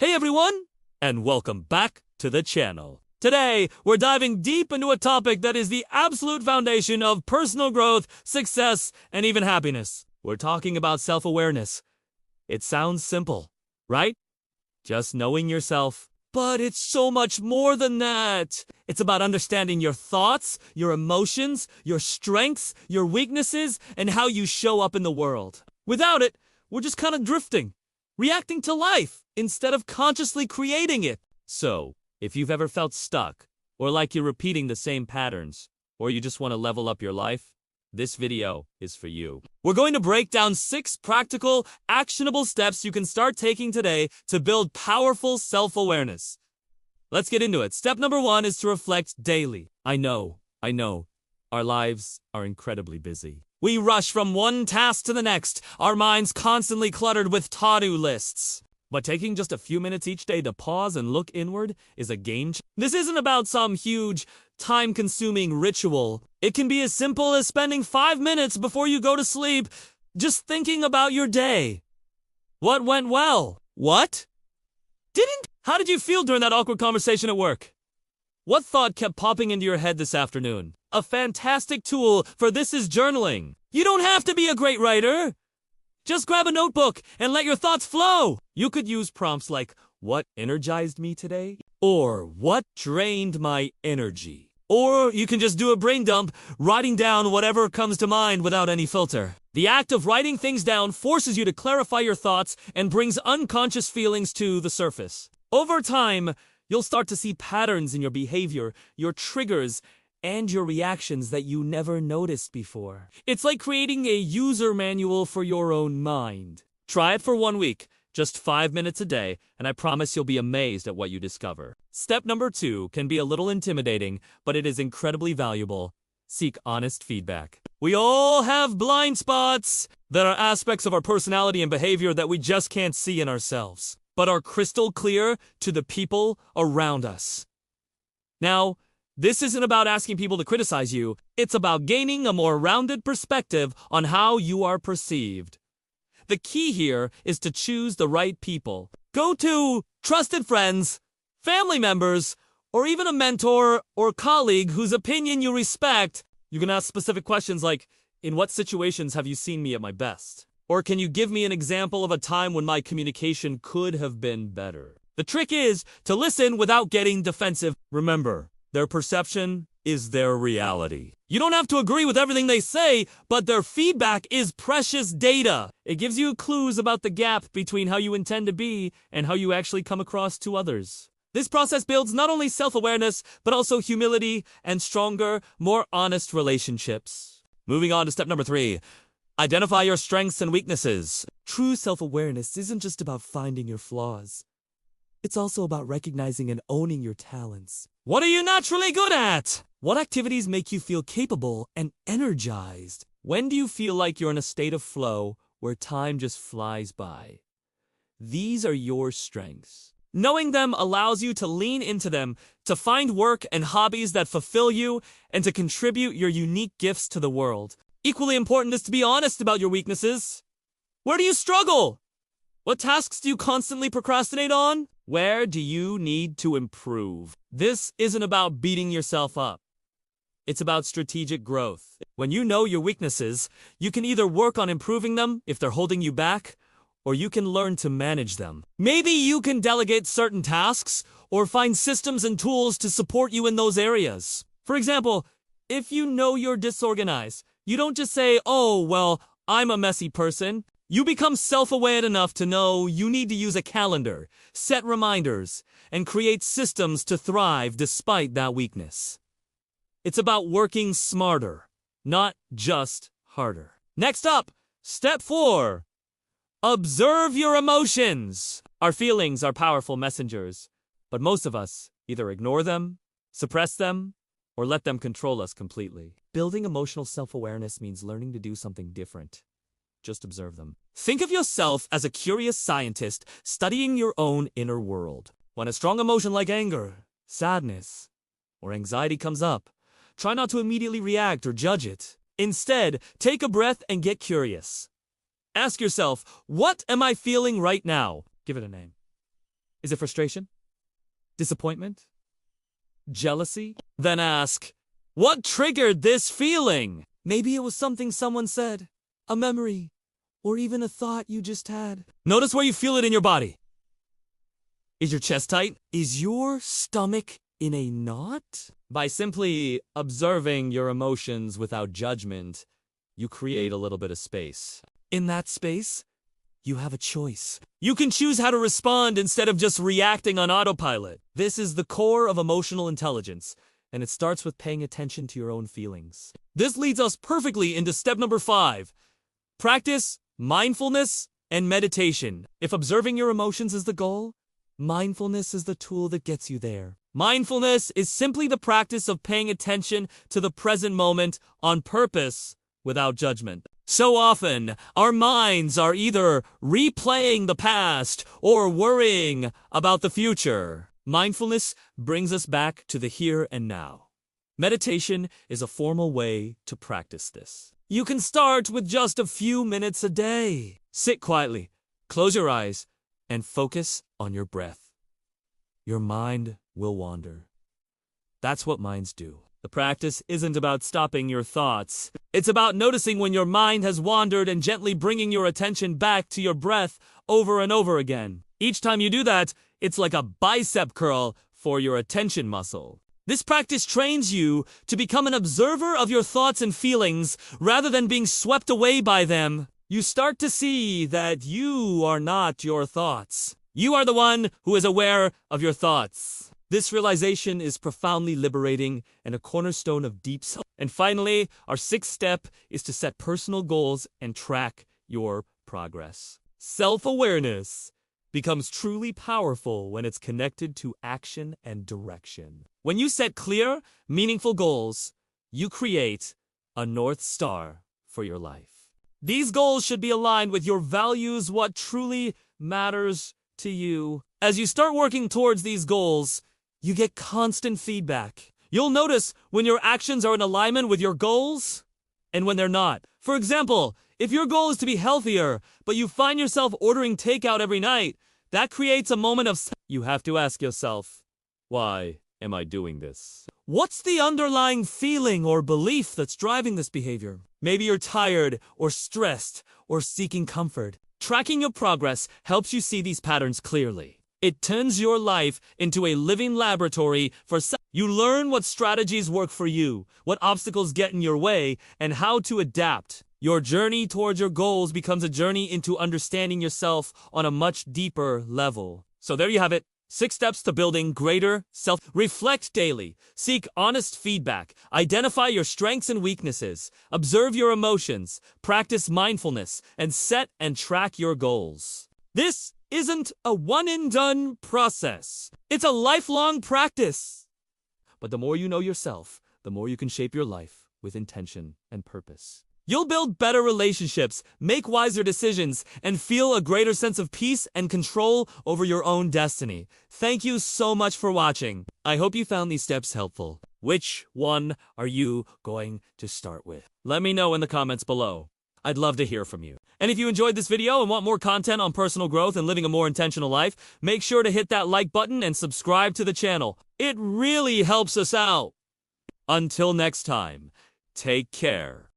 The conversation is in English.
Hey everyone, and welcome back to the channel. Today, we're diving deep into a topic that is the absolute foundation of personal growth, success, and even happiness. We're talking about self-awareness. It sounds simple, right? Just knowing yourself. But it's so much more than that. It's about understanding your thoughts, your emotions, your strengths, your weaknesses, and how you show up in the world. Without it, we're just kind of drifting, reacting to life instead of consciously creating it. So, if you've ever felt stuck, or like you're repeating the same patterns, or you just want to level up your life, this video is for you. We're going to break down 6 practical, actionable steps you can start taking today to build powerful self-awareness. Let's get into it. Step number 1 is to reflect daily. I know. Our lives are incredibly busy. We rush from one task to the next, our minds constantly cluttered with to-do lists. But taking just a few minutes each day to pause and look inward is a game changer. This isn't about some huge, time-consuming ritual. It can be as simple as spending 5 minutes before you go to sleep just thinking about your day. What went well? What didn't? How did you feel during that awkward conversation at work? What thought kept popping into your head this afternoon? A fantastic tool for this is journaling. You don't have to be a great writer. Just grab a notebook and let your thoughts flow. You could use prompts like, what energized me today? Or what drained my energy? Or you can just do a brain dump, writing down whatever comes to mind without any filter. The act of writing things down forces you to clarify your thoughts and brings unconscious feelings to the surface. Over time, you'll start to see patterns in your behavior, your triggers, and your reactions that you never noticed before. It's like creating a user manual for your own mind. Try it for 1 week, just 5 minutes a day, and I promise you'll be amazed at what you discover. Step number 2 can be a little intimidating, but it is incredibly valuable. Seek honest feedback. We all have blind spots. There are aspects of our personality and behavior that we just can't see in ourselves, but are crystal clear to the people around us. Now, this isn't about asking people to criticize you. It's about gaining a more rounded perspective on how you are perceived. The key here is to choose the right people. Go to trusted friends, family members, or even a mentor or colleague whose opinion you respect. You can ask specific questions like, in what situations have you seen me at my best? Or can you give me an example of a time when my communication could have been better? The trick is to listen without getting defensive. Remember, their perception is their reality. You don't have to agree with everything they say, but their feedback is precious data. It gives you clues about the gap between how you intend to be and how you actually come across to others. This process builds not only self-awareness, but also humility and stronger, more honest relationships. Moving on to step number 3. Identify your strengths and weaknesses. True self-awareness isn't just about finding your flaws. It's also about recognizing and owning your talents. What are you naturally good at? What activities make you feel capable and energized? When do you feel like you're in a state of flow where time just flies by? These are your strengths. Knowing them allows you to lean into them, to find work and hobbies that fulfill you, and to contribute your unique gifts to the world. Equally important is to be honest about your weaknesses. Where do you struggle? What tasks do you constantly procrastinate on? Where do you need to improve? This isn't about beating yourself up. It's about strategic growth. When you know your weaknesses, you can either work on improving them if they're holding you back, or you can learn to manage them. Maybe you can delegate certain tasks or find systems and tools to support you in those areas. For example, if you know you're disorganized, you don't just say, oh, well, I'm a messy person. You become self-aware enough to know you need to use a calendar, set reminders, and create systems to thrive despite that weakness. It's about working smarter, not just harder. Next up, step 4. Observe your emotions. Our feelings are powerful messengers, but most of us either ignore them, suppress them, or let them control us completely. Building emotional self-awareness means learning to do something different. Just observe them. Think of yourself as a curious scientist studying your own inner world. When a strong emotion like anger, sadness, or anxiety comes up, try not to immediately react or judge it. Instead, take a breath and get curious. Ask yourself, what am I feeling right now? Give it a name. Is it frustration? Disappointment? Jealousy? Then ask, what triggered this feeling? Maybe it was something someone said, a memory, or even a thought you just had. Notice where you feel it in your body. Is your chest tight? Is your stomach in a knot? By simply observing your emotions without judgment, you create a little bit of space. In that space, you have a choice. You can choose how to respond instead of just reacting on autopilot. This is the core of emotional intelligence, and it starts with paying attention to your own feelings. This leads us perfectly into step number 5. Practice mindfulness and meditation. If observing your emotions is the goal, mindfulness is the tool that gets you there. Mindfulness is simply the practice of paying attention to the present moment on purpose without judgment. So often, our minds are either replaying the past or worrying about the future. Mindfulness brings us back to the here and now. Meditation is a formal way to practice this. You can start with just a few minutes a day. Sit quietly, close your eyes, and focus on your breath. Your mind will wander. That's what minds do. The practice isn't about stopping your thoughts. It's about noticing when your mind has wandered and gently bringing your attention back to your breath over and over again. Each time you do that, it's like a bicep curl for your attention muscle. This practice trains you to become an observer of your thoughts and feelings rather than being swept away by them. You start to see that you are not your thoughts. You are the one who is aware of your thoughts. This realization is profoundly liberating and a cornerstone of deep self. And finally, our 6th step is to set personal goals and track your progress. Self-awareness becomes truly powerful when it's connected to action and direction. When you set clear, meaningful goals, you create a North Star for your life. These goals should be aligned with your values, what truly matters to you. As you start working towards these goals, you get constant feedback. You'll notice when your actions are in alignment with your goals and when they're not. For example, if your goal is to be healthier, but you find yourself ordering takeout every night, that creates a moment of you have to ask yourself, why am I doing this? What's the underlying feeling or belief that's driving this behavior? Maybe you're tired or stressed or seeking comfort. Tracking your progress helps you see these patterns clearly. It turns your life into a living laboratory for you learn what strategies work for you, what obstacles get in your way, and how to adapt. Your journey towards your goals becomes a journey into understanding yourself on a much deeper level. So there you have it. 6 steps to building greater self. Reflect daily. Seek honest feedback. Identify your strengths and weaknesses. Observe your emotions. Practice mindfulness. And set and track your goals. This isn't a one-and-done process. It's a lifelong practice. But the more you know yourself, the more you can shape your life with intention and purpose. You'll build better relationships, make wiser decisions, and feel a greater sense of peace and control over your own destiny. Thank you so much for watching. I hope you found these steps helpful. Which one are you going to start with? Let me know in the comments below. I'd love to hear from you. And if you enjoyed this video and want more content on personal growth and living a more intentional life, make sure to hit that like button and subscribe to the channel. It really helps us out. Until next time, take care.